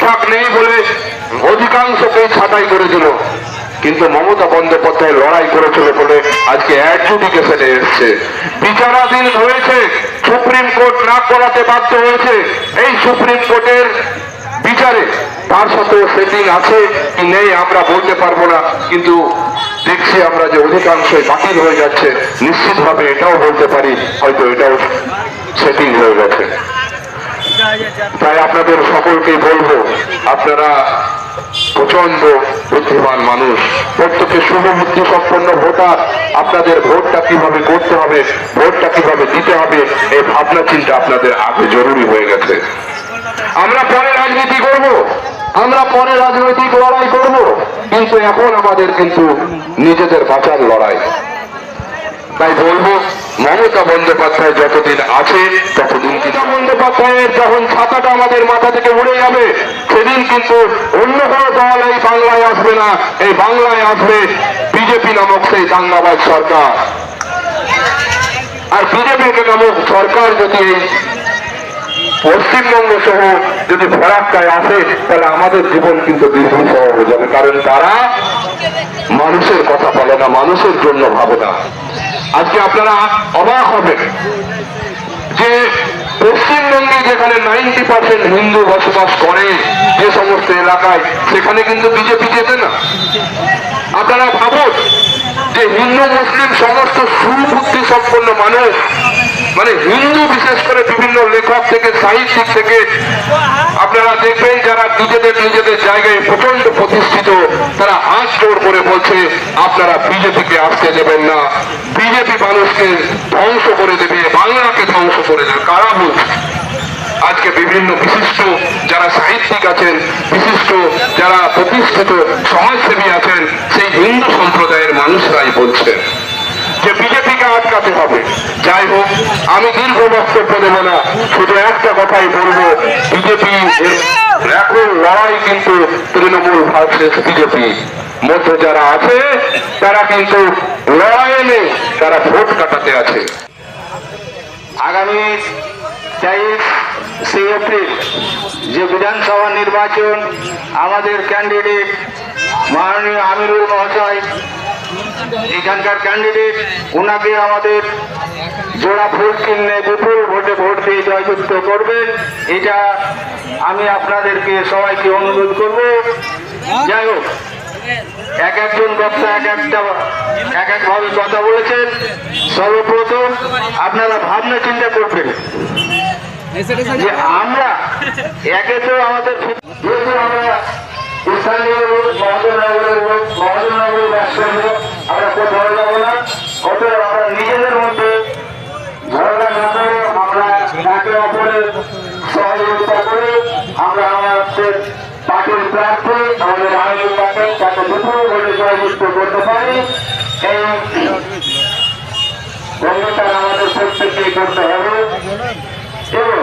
পোশাক নেই বলে অধিকাংশকেই ছাঁটাই করে দিল, কিন্তু মমতা বন্দ্যোপাধ্যায় লড়াই করেছিল বলে আজকে অ্যাডজুডিকেশনে এসছে, বিচারাধীন হয়েছে, সুপ্রিম কোর্ট নাক গলাতে বাধ্য হয়েছে। এই সুপ্রিম কোর্টের বিচারে তার সাথে সেটিং আছে কি নেই আমরা বলতে পারবো না, কিন্তু দেখছি আমরা যে অধিকাংশই বাতিল হয়ে যাচ্ছে। নিশ্চিতভাবে এটাও বলতে পারি হয়তো এটাও সেটিং হয়ে গেছে। তাই আপনাদের সকলকেই বলবো, আপনারা প্রচন্ড বুদ্ধিমান মানুষ, প্রত্যেকে শুভবুদ্ধি সম্পন্ন ভোটার, আপনাদের ভোটটা কিভাবে করতে হবে, ভোটটা কিভাবে দিতে হবে, এই ভাবনা চিন্তা আপনাদের আগে জরুরি হয়ে গেছে। আমরা পরে রাজনীতি করব, আমরা পরে রাজনৈতিক লড়াই করব, কিন্তু এখন আমাদের কিন্তু নিজেদের বাঁচার লড়াই। তাই বলবো, মমতা বন্দ্যোপাধ্যায় যতদিন আছে ততদিন, মমতা বন্দ্যোপাধ্যায়ের যখন ছাতাটা আমাদের মাথা থেকে উড়ে যাবে সেদিন কিন্তু অন্য কোনো দল এই বাংলায় আসবে না, এই বাংলায় আসবে বিজেপি নামক সেই দাঙ্গাবাজ সরকার। আর বিজেপি নামক সরকার যদি এই পশ্চিমবঙ্গ সহ যদি ফরাক্কায় আসে তাহলে আমাদের জীবন কিন্তু দুর্বিষহ হয়ে যাবে, কারণ তারা মানুষের কথা বলে না, মানুষের জন্য ভাবে না। আজকে আপনারা অবাক হবেন যে পশ্চিমবঙ্গে যেখানে 90% হিন্দু বসবাস করে যে সমস্ত এলাকায়, সেখানে কিন্তু বিজেপি জেতে না। আপনারা ভাবুন যে হিন্দু মুসলিম সমস্ত সুবুদ্ধি সম্পন্ন মানুষ, মানে হিন্দু বিশেষ করে বিভিন্ন লেখক থেকে সাহিত্যিক থেকে আপনারা দেখবেন যারা নিজেদের জায়গায় প্রচন্ড প্রতিষ্ঠিত, তারা হাত জোড় করে বলছে আপনারা বিজেপিকে আসতে দেবেন না, বিজেপি মানুষকে ধ্বংস করে দেবে, বাংলাকে ধ্বংস করে দেবে। কারা বলছে? আজকে বিভিন্ন বিশিষ্ট যারা সাহিত্যিক আছেন, বিশিষ্ট যারা প্রতিষ্ঠিত সমাজসেবী আছেন, সেই হিন্দু সম্প্রদায়ের মানুষরাই বলছেন যে বিজেপিকে আটকাতে হবে। যাই হোক, আমি দীর্ঘ বক্তব্য দেব না, শুধু একটা কথাই বলবো, বিজেপি এখন লড়াই কিন্তু তৃণমূল ভার্সেস বিজেপি মধ্যে যারা আছে তারা কিন্তু লড়াইয়ে নেই, তারা ভোট কাটাতে আছে। আগামী 23 এপ্রিল যে বিধানসভা নির্বাচন, আমাদের ক্যান্ডিডেট মাননীয় আমিরুল মহাশয় এখানকার ক্যান্ডিডেট, ওনাকে আমাদের জোড়া ফুল চিহ্নে বিপুল ভোটে ভোট দিয়ে জয়যুক্ত করবেন, এটা আমি আপনাদেরকে সবাইকে অনুরোধ করব। যাই হোক, এক একজন বক্তা এক একভাবে কথা বলেছেন। সর্বপ্রথম আপনারা ভাবনা চিন্তা করবেন যে আমরা একে তো আমাদের যেহেতু আমরা স্থানীয় লোক, মহাজননগরের লোক, মহাজননগরের ব্যবসায়ী লোক, আমরা কোথাও যাবো না। অতএব আমরা নিজেদের মধ্যে ঝগড়া না করে আমরা একে অপরের সহযোগিতা করে আমরা আমাদের পার্টির প্রার্থী আমাদের আইনি পার্টি তাকে বিপুল ভোটে জয়যুক্ত করতে পারি, এই বন্ধুটা আমাদের প্রত্যেককেই করতে হবে। এবং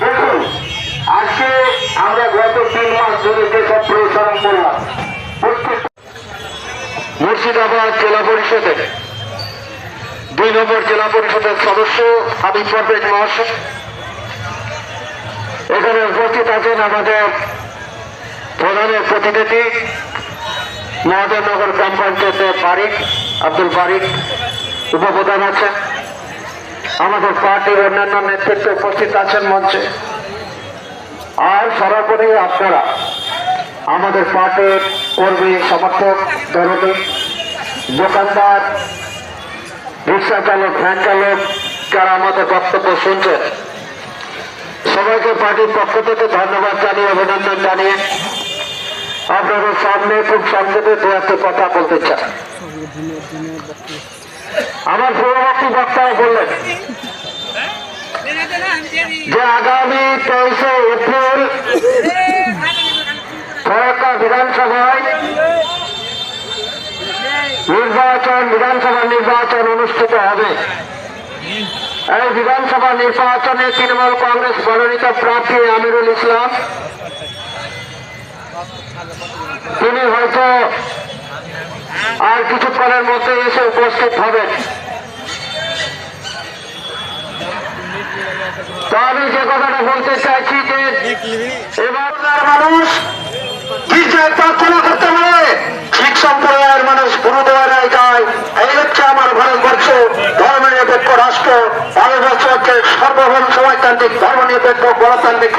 দেখুন, আজকে আমরা গত 3 মাস ধরে যেসব পরিশ্রম করলাম, মুর্শিদাবাদ জেলা পরিষদের 2 নম্বর জেলা পরিষদের সদস্য হাবিব পারভেজ মহাশয়, এখানে উপস্থিত আছেন আমাদের প্রধানের প্রতিনিধি মহাদেবনগর গ্রাম পঞ্চায়েতের বারিক আব্দুল বারিক উপপ্রধান আছেন, আমাদের পার্টির অন্যান্য নেতৃত্ব উপস্থিত আছেন মঞ্চে, আর সর্বোপরি আপনারা আমাদের পার্টির কর্মী সমর্থক দরদি দোকানদার রিক্সা চালক ভ্যান চালক যারা আমাদের বক্তব্য শুনছেন, সবাইকে পার্টির পক্ষ থেকে ধন্যবাদ জানিয়ে অভিনন্দন জানিয়ে আপনাদের সামনে খুব সংক্ষেপে 2-1 কথা বলতে চাই। আমার পূর্ববর্তী বক্তারা বললেন যে আগামী 23 এপ্রিল ফরাক্কা বিধানসভায় বিধানসভা নির্বাচন অনুষ্ঠিত হবে। এই বিধানসভা নির্বাচনে তৃণমূল কংগ্রেস মনোনীত প্রার্থী আমিরুল ইসলাম, তিনি হয়তো আর কিছুক্ষণের মধ্যে এসে উপস্থিত হবেন। তো আমি যে কথাটা বলতে চাইছি যে এবার মানুষ গির্জায় প্রার্থনা করতে পারে, শিখ সম্প্রদায়ের মানুষ গুরুদুয়ারায় যায়। এই হচ্ছে আমার ভারতবর্ষ ধর্মনিরপেক্ষ রাষ্ট্র। ভারতবর্ষ হচ্ছে সর্বভৌম সমাজতান্ত্রিক ধর্মনিরপেক্ষ গণতান্ত্রিক